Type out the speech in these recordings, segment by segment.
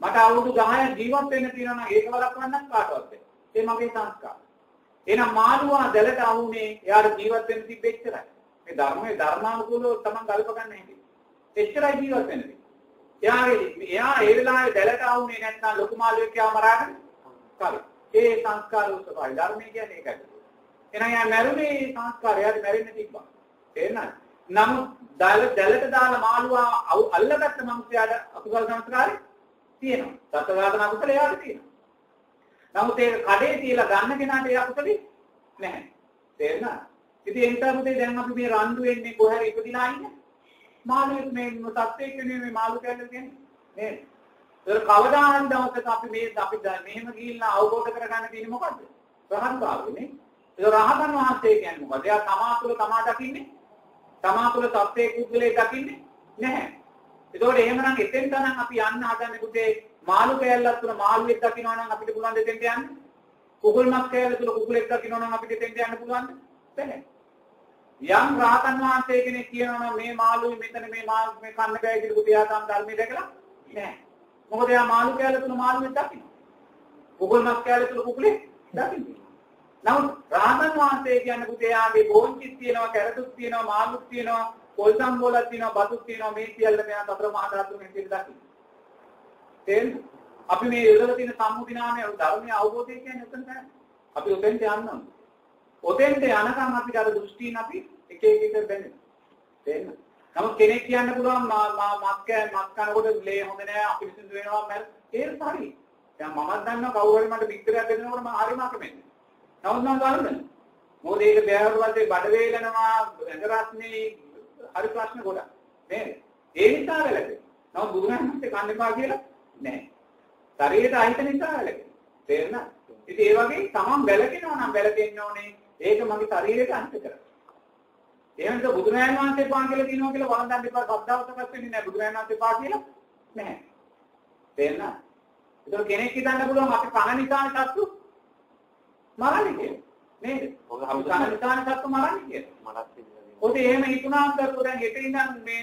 මට අවුරුදු 10ක් ජීවත් වෙන්න තියෙනවා නම් ඒක වළක්වන්නත් කාටවත් බැහැ. ඒ මගේ සංස්කාර. එහෙනම් මාළුවා දැලට අහුනේ එයාට ජීවත් වෙන්න තිබෙච්චරයි. මේ ධර්මයේ ධර්මානුකූලව තමන් ගල්ප ගන්න හැටි. එච්චරයි ජීවත් වෙන්නේ. එයා ඒ වෙලාවේ දැලට ආවුනේ නැත්නම් ලොකු මාළුවෙක් යා මරාගෙන කාලේ. ඒ සංස්කාර උත්සවයි ධර්මයේ කියන්නේ ඒකයි. එහෙනම් යා මැරුනේ සංස්කාරයත් මැරෙන්න තිබ්බා. තේරෙනවද? නමුත් දැලට දාලා මාළුවා අල්ලගත්ත මනුස්සයාට අකුසල සංස්කාරය තියෙනවා. සත්‍යාගතන අකුසල එයාට තියෙනවා. නමුත් ඒක කඩේ තියලා ගන්න කෙනාට ඒ අකුසලෙ නැහැ. තේරෙනවද? ඉතින් ඒ නිසා මුදේ දැන් අපි මේ රණ්ඩු වෙන්නේ කොහේ ඉපදිලා ඉන්නේ? මාළුවෙක් මේ සත්‍යයක් නෙමෙයි මේ මාළු කැලේ තියෙන්නේ නේද? ඒක කවදා හරි දවසක අපි මෙහෙම ගිහිල්ලා අවබෝධ කරගන්න තියෙන්නේ මොකද්ද? රහත් භාවනේ. ඒක රහතන් වහන්සේ කියන්නේ මොකද? එයා තමා තුළ තමා දකින්නේ තමා තුළ සත්‍යයේ කුද්දලේ දකින්නේ නැහැ. ඒකෝට එහෙමනම් එතෙන්ට නම් අපි යන්න හදන්නේ පුතේ මාළු කැලලක් තුළ මාළුවෙක් දකින්නවා නම් අපිට පුළුවන් දෙතෙන්ට යන්න. කුකුල් මස් කැලල තුළ කුකුලෙක් දකින්නවා නම් අපිට දෙතෙන්ට යන්න පුළුවන්ද? බැහැ. යම් රහතන් වහන්සේ කෙනෙක් කියනවා නම් මේ මාළුයි මෙතන මේ කන්න බෑ කියලා පුතියා තම ධර්මයේ දැකලා නැහැ. මොකද එයා මාළු කැලල තුන මාළුවෙක් දකින්න. කුකුල් මස් කැලල තුන කුකුලෙක් දකින්න. නමුත් රහතන් වහන්සේ කියන්නේ පුතියාගේ බෝන්චිත් තියෙනවා, කැරටුත් තියෙනවා, මාළුත් තියෙනවා, පොල්සම් බෝලක් තියෙනවා, බතුත් තියෙනවා, මේ සියල්ල මෙයා සතර මහා ධාතුන් කියන දකින්න. තේරෙනවද? අපි මේ ඉරලා තියෙන සම්මුති නාමයේ ධර්මයේ අවබෝධය කියන්නේ උතන තමයි. අපි උතෙන්ට යන්න ඕනේ. ඔතෙන්ට යනකම් අපිට අර දෘෂ්ටීන් අපි එක බැඳෙනවා. තේරෙනවද? නමුත් කෙනෙක් කියන්න පුළුවන් මස් කනකොට ලේ හොඳ නෑ අපිරිසිදු වෙනවා මම ඒක හරි. දැන් මමත් දන්නවා කවුරු හරි මට පිටරයක් දෙනකොට මම හරිම අකමැතියි. නමුත් මම ගන්නවා. මොකද ඒක බෑවරුවන්ට බඩ වේලනවා ඇඟ රස්නේ හරි ප්‍රශ්න ගොඩක්. නේද? ඒ නිසා වැළකේ. නමුත් බුදුරජාණන්සේ කන්න එපා කියලා නෑ. ශරීරයට අහිත නිසා වැළකේ. තේරෙනවද? ඉතින් ඒ වගේ තමන් වැළකෙනවා නම් වැළකෙන්න ඕනේ. ඒක මගේ ශරීරයට අන්ත කරා. එහෙනම් බුදුරජාණන් වහන්සේ පාන් කියලා කියනවා කියලා වළඳන්න එපා. සද්ධාවතපත් වෙන්නේ නැහැ. බුදුරජාණන් වහන්සේ පා කියලා නැහැ. තේරෙනවද? ඒක කෙනෙක් හිතන්න පුළුවන් අපි කන නිසා සත්තු මරන්නේ කියලා. නේද? අපි කන නිසා සත්තු මරන්නේ කියලා. ඔතේ එහෙම හිතුනාම කරපුවා දැන් හෙට ඉඳන් මේ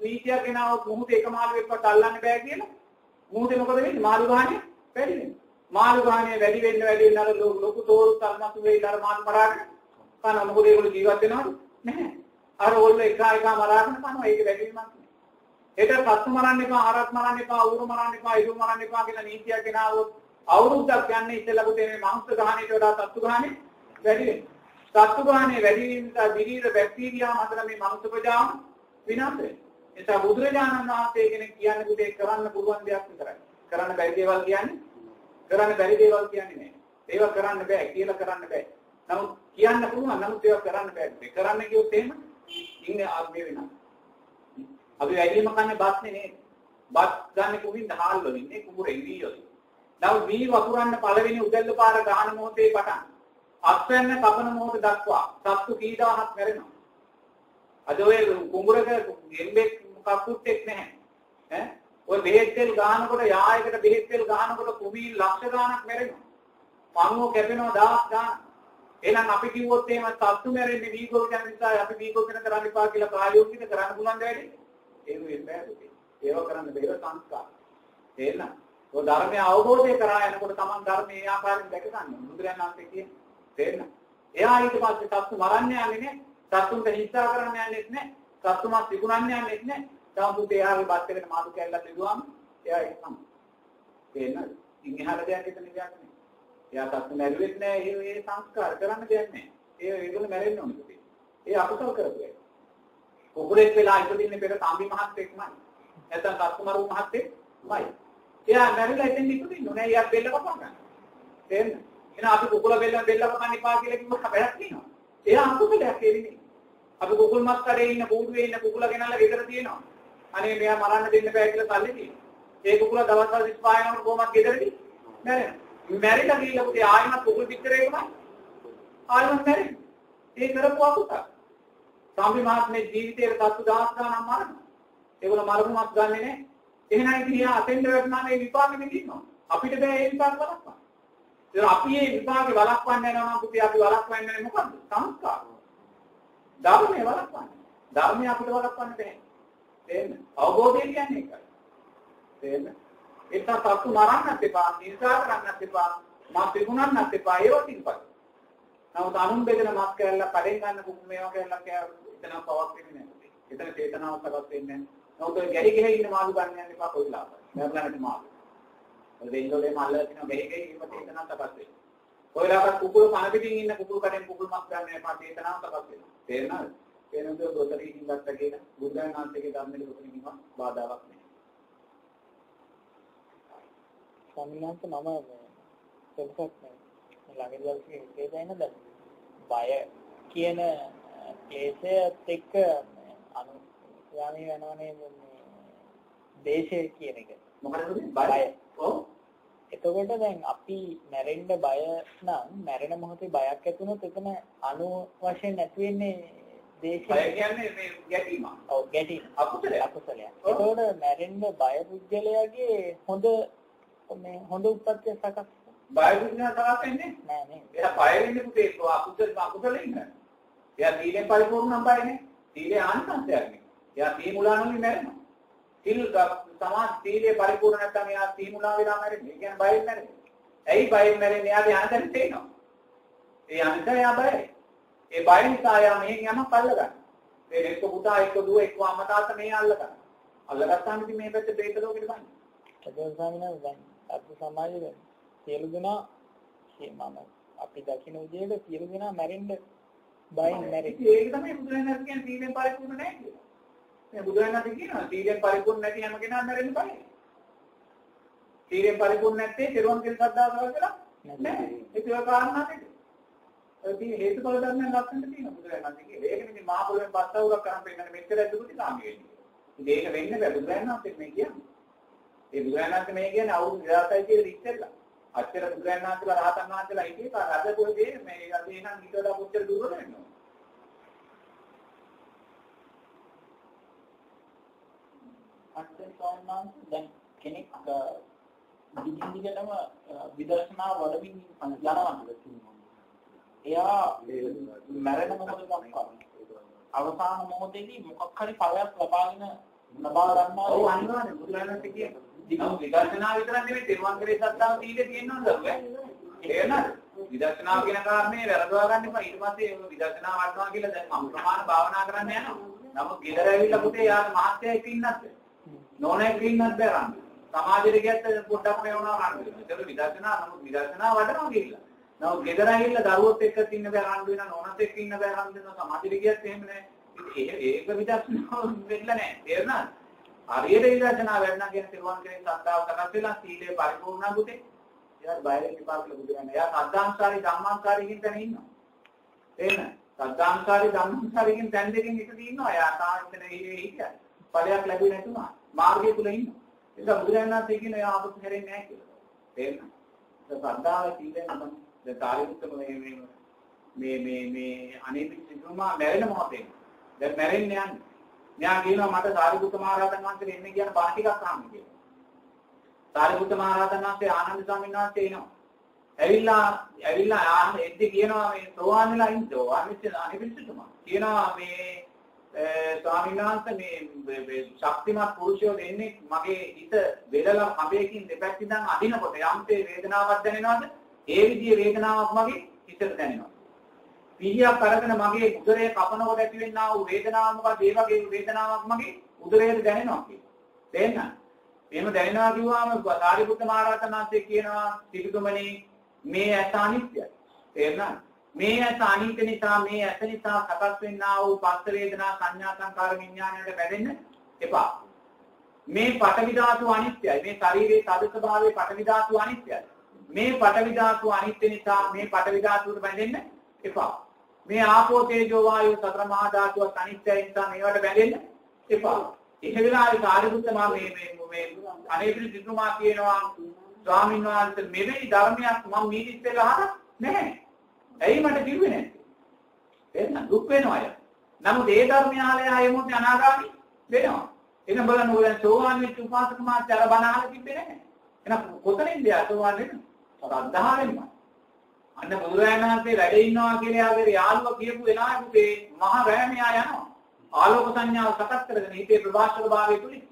නීතිය ගෙනාව මොහොතේ එක මාළුවෙක්වත් අල්ලන්න බෑ කියලා. මොහොතේ මොකද වෙන්නේ? මාළු ගානේ වැඩි වෙනවා. මාළු ගානේ වැඩි වෙන්න අර ලොකු තෝරුත් අල්මතු වෙයිලා අර මාළු මරාගෙන කන මොකද ඒගොල්ලෝ ජීවත් වෙනවද? නැහැ. අර ඕල්ල එක මරාගෙන කනවා ඒක වැඩි වීමක් නේ. ඒක සත්තු මරන්න එපා, හරක් මරන්න එපා, ඌරු මරන්න එපා, ඉරු මරන්න එපා කියලා නීතියක් ගෙනාවොත් අවුරුද්දක් යන්නේ ඉස්සෙල්ලා පුතේ මේ මාංශ ගාහණයට වඩා සත්තු ගාහණය වැඩි වෙනවා. සත්තු ගාහණය වැඩි වීම නිසා දිරීර බැක්ටීරියාම හදන මේ මනුස්ස ප්‍රජාව විනාශ වෙනවා. ඒ නිසා බුදුරජාණන් වහන්සේ කෙනෙක් කියන්නේ පුතේ කරන්න පුළුවන් දෙයක් විතරයි. කරන්න බැරි දේවල් කියන්නේ නෑ. ඒවා කරන්න බෑ කියලා කරන්න බෑ. නමුත් කියන්න පුළුවන් නමුත් ඒවා කරන්න බෑ. මේ කරන්න කිව්වොත් එහෙම ඉන්නේ ආත්මය වෙනවා. අපි වැඩිම කන්නේ බස්නේ නේද? බස් ගන්න කුමින් දහල් වලින් නේ කුඹුරේ වී වලින්. නමුත් වී වතුරන්න පළවෙනි උදැල්ල පාර ගහන මොහොතේ පටන් අස්වැන්න කපන මොහොත දක්වා සත්තු කී දහහක් මැරෙනවා. අද ඔය කුඹුරක ගෙම්බෙක් කපුටෙක් නැහැ. ඈ ඔය බෙහෙත් තෙල් ගහනකොට යායකට බෙහෙත් තෙල් ගහනකොට කුමී ලක්ෂ ගාණක් මැරෙනවා. පණුව කැපෙනවා දහස් ගාණක්. එහෙනම් අපි කිව්වොත් එහෙම සත්තු මැරෙන්නේ වීගොල් යන නිසා අපි වීගොල් වෙන කරන්න එපා කියලා ප්‍රායෝගිකව කරන්න පුළුවන් දෙයක්. ඒක වෙන්නේ නැහැ. ඒව කරන්න බැහැ සංස්කාර. තේරෙනවද? ඔය ධර්මය අවබෝධය කරා යනකොට Taman ධර්මයේ ආකාරයෙන් දැක ගන්න. බුදුරජාණන් වහන්සේ කියන්නේ තේරෙනවද? එයා ඊට පස්සේ සත්තු මරන්න යන්නේ නැහැ. සත්තුන්ට හිංසා කරන්න යන්නේ නැහැ. සත්තු මාස් විකුණන්න යන්නේ නැහැ. තවමුත් එයාගේ බත් එකකට මාළු කැල්ලක් දෙදුවාම එයා ඒක තමයි. තේරෙනවද? ඉන්හිහාට දෙයක් හිතන දෙයක් නෙමෙයි. එයා සත්තු මැරුවෙත් නැහැ. ඒ සංස්කාර කරන්න දෙයක් නැහැ. ඒගොල්ලෝ මැරෙන්න ඕනේ. ඒ අකුසල කරපුවා. කුකුලෙක් වෙලා ඉපදින්නේ පෙර සාම්බි මහත්තයෙක්මයි. නැත්නම් සත්කුමාරු මහත්තයෙක්මයි. එයා මැරිලා ඉතින් ඉපදින්න ඕනේ. එයා බෙල්ල කපා ගන්න. තේරෙනවද? එහෙනම් අපි කුකුල බෙල්ල කපන්න එපා කියලා කිව්වොත් බැලක් තියෙනවා. එයා අකුසලයක් එන්නේ. අපි කුකුල් මස් කඩේ ඉන්න බෝඩුවේ ඉන්න කුකුල ගෙනල්ලා ගෙදර තියෙනවා. අනේ මෙයා මරන්න දෙන්න බෑ කියලා සල්ලි තියෙනවා. ඒ කුකුල දවස් 25 යනකොට කොහොමද ගෙදරදී මැරෙනවා. මැරිලා ගිහලා පුතේ ආයෙමත් කුකුල් පිටරේකම ආයෙමත් මැරෙනවා. ඒ කරපු අකුසල. සාම්බි මහත්මේ ජීවිතයේ සත්තු දහස් ගණන් මරනවා. ඒගොල්ලෝ මරුමක් ගන්නෙ නෑ. එහෙනම් ඉතින් එයා අතෙන්ද වැටුණා මේ විපාකෙ විඳිනවා. අපිට බෑ ඒ විපාක වළක්වන්න. ඒක අපි මේ විපාකෙ වළක්වන්න යනවා නම් පුතේ අපි වළක්වන්නේ මොකද්ද? සංස්කාර. ධර්මයේ වළක්වන්න. ධර්මයේ අපිට වළක්වන්න බෑ. තේරෙනවද? අවබෝධය කියන්නේ ඒකයි. තේරෙනවද? ඒක සතු මරන්නත් එපා, නිර්සා කරන්නත් එපා, මස් විකුණන්නත් එපා ඒවා තින්පත්. නමුත් අනුන් බෙදෙන මස් කැල්ල කඩෙන් ගන්න කුක් මේවා කැල්ලක් එතන පවක් වෙන්නේ නැහැ. එතන චේතනාවක් සකස් වෙන්නේ නැහැ. නමුත් ඔය ගැහි ගැහි ඉන්න මාළු ගන්න යන්න එපා කොයි ලාභයි. මරන්නට මාළු. ඔය දෙන්නෝලේ මල්ල තියෙන ගැහි ගැහි ඉන්න චේතනාවක් සකස් වෙන්නේ. ඔය ලාකට කුකුළු කන පිටින් ඉන්න කුකුළු කඩෙන් කුකුළු මස් ගන්න එපා චේතනාවක් සකස් වෙනවා. තේරෙනවද? එනොත් දොතරින් ගත්ත කියන බුද්ධයන් වහන්සේගේ ධර්මයේ දොතරින් බාධාවක් නැහැ. සම්මානක මම සෙල්සක් ළඟදී ඉස්සෙල්ලා දැන් බය කියන ක්ලේශයත් එක්ක අනුගාමී වෙනවනේ මේ දේශය කියන එක. මොකටද බය? ඔව්. එතකොට දැන් අපි මැරෙන්න බය නම් මැරෙන මොහොතේ බයක් ඇති වුණොත් එතන අනු වශයෙන් නැති වෙන්නේ දේශය. බය කියන්නේ මේ ගැටීම. ඔව් ගැටීම. අකුසලයක්. එතකොට මැරෙන්න බය පුද්ගලයාගේ හොඳ උත්පත්ති සකස් බය පුද්ගලයා සකස් වෙන්නේ නෑ නේ. එයා බය වෙන්නේ පුතේ අකුසල ඉන්න. එයා සීලෙන් පරිපූර්ණ නම් බයනේ. සීලේ ආනිසංසයක් නේ. එයා සීමුලානෝනේ මැරෙනවා. සීල සමාජ සීලේ පරිපූර්ණ නැත්නම් එයා සීමුලා වෙලා මැරෙන්නේ. ඒ කියන්නේ බයෙන් මැරෙන්නේ. ඇයි බයෙන් මැරෙන්නේ? එයාගේ අනතර තේනවා. ඒ අනිත එයා බයයි. ඒ බය නිසා එයා මෙහෙන් යනවා කල්ල ගන්න. මේ එක්ක පුතා එක්ක දුව එක්ක අම්මා තාත්තා මේ අල්ල ගන්න. අල්ලගත්තාම ඉතින් මේ පැත්තේ බේත ලෝකෙට ගන්න. ඒක ස්වාමීන් දැන් අපේ සමාජයේ සියලු දෙනා මම අපි දකින්න විදිහට සියලු දෙනා මැරෙන්න බයෙන් මැරෙන්නේ. ඒක තමයි බුදුරජාණන් කියන්නේ සීලෙන් පරිපූර්ණ නැහැ කියලා. මේ බුදුරජාණන් කියනවා සීලෙන් පරිපූර්ණ නැති හැම කෙනාම මැරෙන්න බයයි. සීලෙන් පරිපූර්ණ නැත්තේ කෙරුවන් කෙල් සද්දාව කරලා නැහැ. ඒක කාරණා දෙක. ඒ හේතුඵල ධර්මයන් ලක්ෂණ තියෙනවා බුදුරජාණන් කියන්නේ. ඒක නෙමෙයි මහා පොළොවේ පස්සවුරක් කරන් පෙන්නන්නේ මෙච්චර දුරුටි කාමී වෙන්නේ. ඉතින් ඒක වෙන්නේ බෑ බුදුරජාණන් මේ කියන්නේ. ඒ බුදුරජාණන් මේ කියන්නේ අවුරුදු 2600 කියලා ඉස්සෙල්ලා. අච්චර බුදුරජාණන් වහන්සේලා රහතන් වහන්සේලා හිටියේ අද කොහෙද මේ අද එනන් හිතලා කොච්චර දුරද වෙනවද? අත්‍යන්ත සෝමනාංශ දැන් කෙනෙක් දිගින්දිගටම විදර්ශනා වඩමින් යනවා කියලා. එයා මරණ මොහොත දක්වා අවසාන මොහොතේදී මොකක් හරි ඵලයක් ලබා ගන්නවා. ඔව් අනිවාර්යයෙන් බුදුරජාණන් කියන්නේ දිගු විදර්ශනා විතරක් නෙවෙයි තෙරුවන් කෙරේ සත්‍තාව සීලේ තියෙනවද නේද? එහෙනම් විදර්ශනාව කියන කාරණේ වැරදවා ගන්න එපා. ඊට පස්සේ විදර්ශනා වඩනවා කියලා දැන් මම ප්‍රමාණ භාවනා කරන්න යනවා. නමුත් ගෙදර ඇවිල්ලා පුතේ යාර මහත්යෙක් ඉන්නත් නෝනෙක් ඉන්නත් බැරන්. සමාජෙට ගියත් පොඩ්ඩක් මේ වුණා රන් වෙනවා. ඒක විදර්ශනා නමුත් විදර්ශනා වඩනවා කියලා. නමුත් ගෙදර ඇවිල්ලා දරුවොත් එක්ක ඉන්න බෑ රන් වෙනවා නෝනත් එක්ක ඉන්න බෑ රන් වෙනවා සමාජෙට ගියත් එහෙම නෑ. ඒක විදර්ශනා වෙන්න නෑ. තේරුණාද? හරියට විදර්ශනා වැඩනා කියන සිරුවන් කෙනෙක් සත්‍තාව සකස් වෙලා සීලේ පරිපූර්ණ බුතේ එයා බයලේ විපාක ලැබුදේ. එයා සද්ධාංශාරී ධම්මාංශාරීකින් තැන ඉන්නවා. තේරෙනවද? සද්ධාංශාරී ධම්මාංශාරීකින් තැන දෙකකින් එකදී ඉන්නවා. එයා තාන්තනේ හිටියා. ඵලයක් ලැබුණේ නැතුණා. මාර්ගය තුල ඉන්නවා. ඒක බුදුරජාණන් කියන එයා අපත් හැරෙන්නේ නැහැ කියලා. තේරෙනවද? ඒ සද්ධාව සීලෙන් තමයි දැන් තාරිකුත්තම මේ අනේපිට සිතුමා මැරෙන මොහොතේ. දැන් මැරෙන්නේ යන්නේ. මෙයා කියනවා මට සාරිපුත්ත මහ රහතන් වහන්සේ එන්නේ කියන බණ ටිකක් අහන්න කියලා. සාරිපුත්ත මහ රහතන් වහන්සේ ආනන්ද ස්වාමීන් වහන්සේ එනවා. ඇවිල්ලා ආනන්ද එද්දි කියනවා මේ සෝවාන් වෙලා ඉන්නෝ අනිපිටුතුමා. කියනවා මේ ස්වාමීන් වහන්සේ මේ ශක්තිමත් පුරුෂයෝ දෙන්නේ මගේ හිත බෙදලා අපේකින් දෙපැත්ත ඉඳන් අදිනකොට යම්තේ වේදනාවක් දැනෙනවද? ඒ විදිහේ වේදනාවක් මගේ හිතට දැනෙනවා. පිහියක් අරගෙන මගේ උදරය කපනකොට ඇතිවෙනා වූ වේදනාව මොකද? ඒ වගේ වේදනාවක් මගේ උදරයට දැනෙනවා කියලා. තේරෙනවද? එහෙම දැනෙනවා කිව්වම සාරිපුත්ත මහ රහතන් වහන්සේ කියනවා සිටුතුමනි මේ ඇස අනිත්‍යයි. තේරෙනවද? මේ ඇස අනිත්‍ය නිසා මේ ඇස නිසා සකස් වෙනා වූ පස්ස වේදනා සංඥා සංකාර විඥාණයට බැඳෙන්න එපා. මේ පඨවි ධාතු අනිත්‍යයි. මේ ශරීරයේ තද ස්වභාවයේ පඨවි ධාතු අනිත්‍යයි. මේ පඨවි ධාතු අනිත්‍ය නිසා මේ පඨවි ධාතුවට බැඳෙන්න එපා. මේ ආපෝ තේජෝ වායෝ සතර මහා ධාතුවත් අනිත්‍යයි නිසා මේවට බැඳෙන්න එපා. ඒ වෙලාවේ සාරිපුත්ත මා මේ අනේපිරි සිතුමා කියනවා ස්වාමීන් වහන්සේ මෙවැනි ධර්මයක් මම මේ ඉස්සෙල්ලා අහලා නැහැ. ඇයි මට කිව්වේ නැත්තේ? එහෙනම් දුක් වෙනවා අය. නමුත් ඒ ධර්මය ආලය ආයෙමොත් අනාගාමී වෙනවා. එනම් බලන්න ඕන සෝවාන් වෙච්ච උපාසක මාත්‍යාර බණ අහලා තිබ්බේ නැහැ. එහෙනම් කොතනින්ද සෝවාන් වෙන්නේ? ශ්‍රද්ධාවෙන්ම. අන්න බුදුරජාණන් වහන්සේ වැඩ ඉන්නවා කියලා යාගේ යාළුවා කියපු වෙලාවෙදී මහා රෑමියා යනවා. ආලෝක සංඥාව සකස් කරගෙන හිතේ ප්‍රභාෂක භාවයේ තුලින්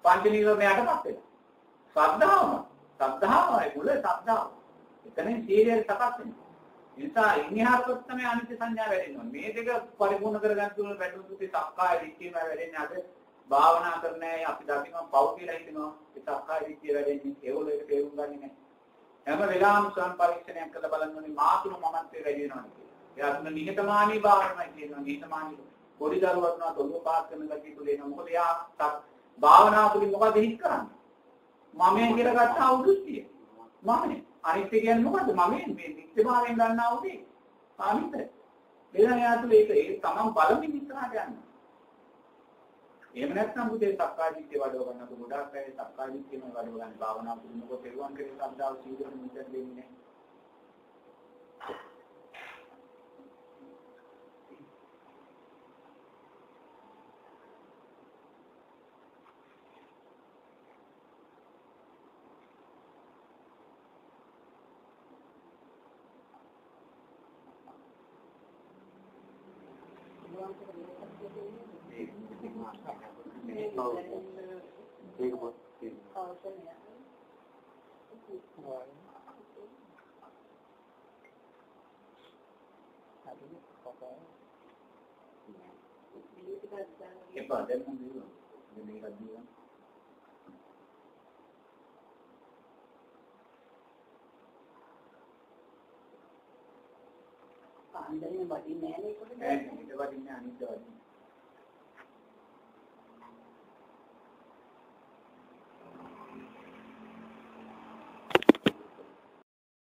පංච නීවරණයටපත් වෙනවා. ශ්‍රද්ධාවයි මුල ශ්‍රද්ධාව. එතනින් සීලය සකස් වෙනවා. නිසා ඉන්හිහාරවත් තමයි අනිත්‍ය සංඥා වැඩෙන්නේ. මේ දෙක පරිපූර්ණ කරගන්න තුන වැටුතුති සක්කාය දිට්ඨියම වැඩෙන්නේ අද භාවනා කරන්නේ අපි දකින්න පව් කියලා හිතනවා. ඒ සක්කාය දිට්ඨිය වැඩෙන්නේ ඒවල එක තේරුම් ගන්නේ නැහැ. හැම වෙලාවෙම ස්වයං පරීක්ෂණයක් කරලා බලන්න ඕනේ මාතුළු මමත්වයේ වැඩි වෙනවා කියලා. ඒ අන්න නිහතමානී භාවනාවයි කියනවා. නිහතමානී පොඩි දරුවක් නා තොල්ව පාස් කරන ගැටි තුල එන මොකද යා භාවනාව තුලින් මොකද හිත කරන්නේ? මමෙන් කියලා ගත්ත අවුරුද්දිය. මමනේ. අනිත්‍ය කියන්නේ මොකද්ද? මමෙන් මේ නිත්‍යභාවයෙන් ගන්නා උදේ. අනිත්‍ය. එදා යාතුල ඒක තමන් බලමින් ඉස්සරහට යනවා. එහෙම නැත්නම් බුදේ සක්කායදිට්ඨිය වඩව ගන්නකොට ගොඩාක් අය සක්කායදිට්ඨියම වඩව ගන්න භාවනා පුරුදුනකොට පෙරුවන් කෙරේ සම්දාව සීලෙන් මුදල් දෙන්නේ නැහැ.